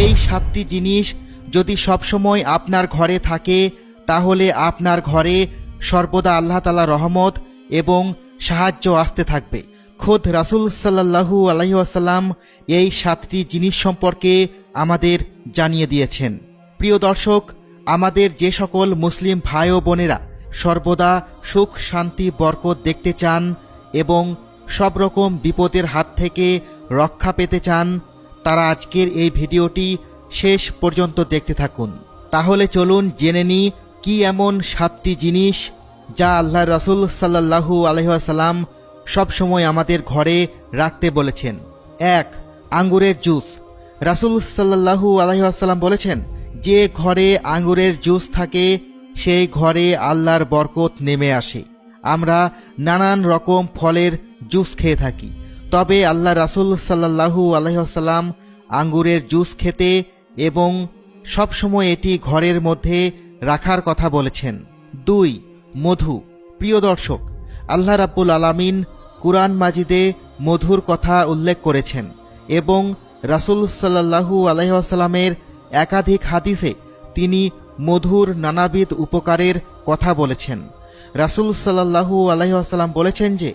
এই 7টি জিনিস যদি সবসময় আপনার ঘরে থাকে তাহলে আপনার ঘরে সর্বদা আল্লাহ তাআলার রহমত এবং সাহায্য আসতে থাকবে। খোদ রাসূল সাল্লাল্লাহু আলাইহি ওয়াসাল্লাম এই 7টি জিনিস সম্পর্কে আমাদের জানিয়ে দিয়েছেন। প্রিয় দর্শক, আমাদের যে সকল মুসলিম ভাই ও বোনেরা সর্বদা সুখ শান্তি বরকত দেখতে চান এবং সব রকম বিপদের হাত থেকে রক্ষা পেতে চান, তারা আজকের এই ভিডিওটি শেষ পর্যন্ত দেখতে থাকুন। তাহলে চলুন জেনে নিই কি এমন 7টি জিনিস যা আল্লাহর রাসূল সাল্লাল্লাহু আলাইহি ওয়াসাল্লাম সবসময় আমাদের ঘরে রাখতে বলেছেন। 1. আঙ্গুরের জুস। রাসূল সাল্লাল্লাহু আলাইহি ওয়াসাল্লাম বলেছেন, যে ঘরে আঙ্গুরের জুস থাকে সেই ঘরে আল্লাহর বরকত নেমে আসে। আমরা নানান রকম ফলের জুস খেয়ে থাকি, তবে আল্লাহ রাসূল সাল্লাল্লাহু আলাইহি ওয়াসাল্লাম আঙ্গুরের জুস খেতে এবং সবসময় এটি ঘরের মধ্যে রাখার কথা বলেছেন। 2. মধু। প্রিয় দর্শক, আল্লাহ রাব্বুল আলামিন কুরআন মাজিদে মধুর কথা উল্লেখ করেছেন এবং রাসূল সাল্লাল্লাহু আলাইহি ওয়াসাল্লামের একাধিক হাদিসে তিনি মধুর নানাবিধ উপকারের কথা বলেছেন। রাসূল সাল্লাল্লাহু আলাইহি ওয়াসাল্লাম বলেছেন যে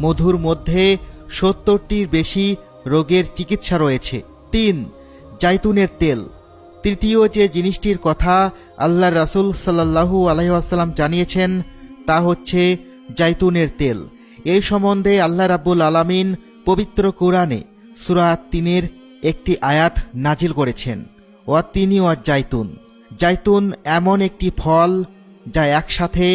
মধুর মধ্যে 70টির বেশি রোগের চিকিৎসা রয়েছে। 3. জাইতুনের তেল। তৃতীয় যে জিনিসটির কথা আল্লাহর রাসূল সাল্লাল্লাহু আলাইহি ওয়াসাল্লাম জানিয়েছেন তা হচ্ছে জাইতুনের তেল। এই সম্বন্ধে আল্লাহ রাব্বুল আলামিন পবিত্র কোরআনে সূরা 3-এর একটি আয়াত নাজিল করেছেন, ওয়াতিনি ওয়াজ্জাইতুন। জাইতুন এমন একটি ফল যা একসাথে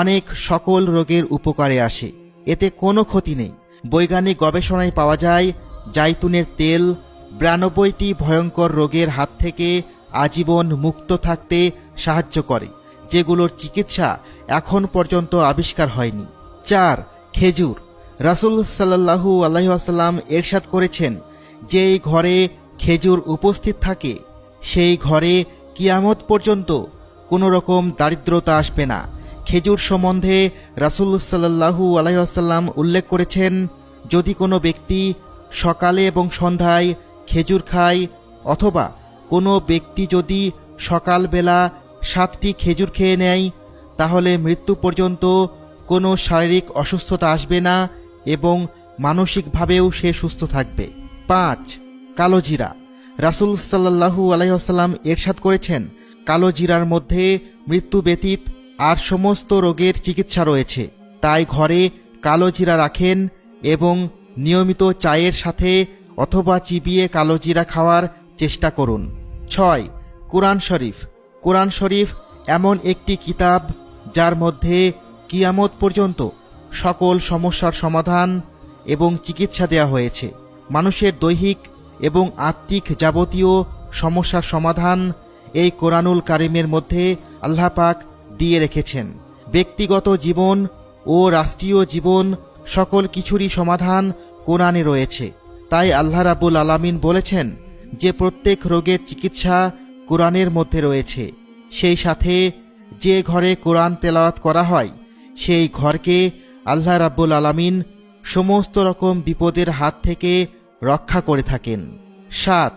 অনেক সকল রোগের উপকারে আসে, এতে কোনো ক্ষতি নেই। বৈজ্ঞানিক গবেষণায় পাওয়া যায় জাইতুনের তেল 92টি ভয়ঙ্কর রোগের হাত থেকে আজীবন মুক্ত থাকতে সাহায্য করে, যেগুলোর চিকিৎসা এখন পর্যন্ত আবিষ্কার হয়নি। 4. খেজুর। রাসূল সাল্লাল্লাহু আলাইহি ওয়াসাল্লাম ইরশাদ করেছেন, যেই ঘরে খেজুর উপস্থিত থাকে সেই ঘরে কিয়ামত পর্যন্ত কোনো রকম দারিদ্রতা আসবে না। খেজুর সম্বন্ধে রাসূল সাল্লাল্লাহু আলাইহি ওয়াসাল্লাম উল্লেখ করেছেন, যদি কোনো ব্যক্তি সকালে এবং সন্ধ্যায় খেজুর খায় অথবা কোনো ব্যক্তি যদি সকালবেলা 7টি খেজুর খেয়ে নেয় তাহলে মৃত্যু পর্যন্ত কোনো শারীরিক অসুস্থতা আসবে না এবং মানসিকভাবেও সে সুস্থ থাকবে। 5. কালো জিরা। রাসূল সাল্লাল্লাহু আলাইহি ওয়াসাল্লাম ইরশাদ করেছেন, কালো জিরার মধ্যে মৃত্যু ব্যতীত আর সমস্ত রোগের চিকিৎসা রয়েছে। তাই ঘরে কালো জিরা রাখেন এবং নিয়মিত চায়ের সাথে অথবা চিবিয়ে কালো জিরা খাওয়ার চেষ্টা করুন। 6. কুরআন শরীফ। কুরআন শরীফ এমন একটি কিতাব যার মধ্যে কিয়ামত পর্যন্ত সকল সমস্যার সমাধান এবং চিকিৎসা দেওয়া হয়েছে। মানুষের দৈহিক এবং আত্মিক যাবতীয় সমস্যার সমাধান এই কোরআনুল কারিমের মধ্যে আল্লাহ পাক দিয়ে রেখেছেন। ব্যক্তিগত জীবন ও রাষ্ট্রীয় জীবন সকল কিছুরই সমাধান কোরআনে রয়েছে। তাই আল্লাহ রাব্বুল আলামিন বলেছেন যে প্রত্যেক রোগের চিকিৎসা কোরআনের মধ্যে রয়েছে। সেই সাথে যে ঘরে কোরআন তেলাওয়াত করা হয় সেই ঘরকে আল্লাহ রাব্বুল আলামিন সমস্ত রকম বিপদের হাত থেকে রক্ষা করে থাকেন। 7.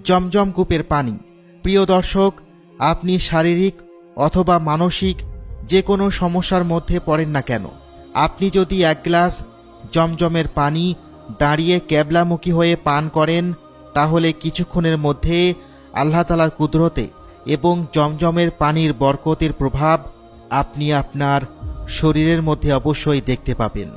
জমজম কূপের পানি। প্রিয় দর্শক, আপনি শারীরিক অথবা মানসিক যে কোনো সমস্যার মধ্যে পড়েন না কেন, আপনি যদি 1 গ্লাস জমজমের পানি দাঁড়িয়ে ক্যাবলামুখী হয়ে পান করেন তাহলে কিছুক্ষণের মধ্যে আল্লাহ তাআলার কুদরতে এবং জমজমের পানির বরকতের প্রভাব আপনি আপনার শরীরের মধ্যে অবশ্যই দেখতে পাবেন।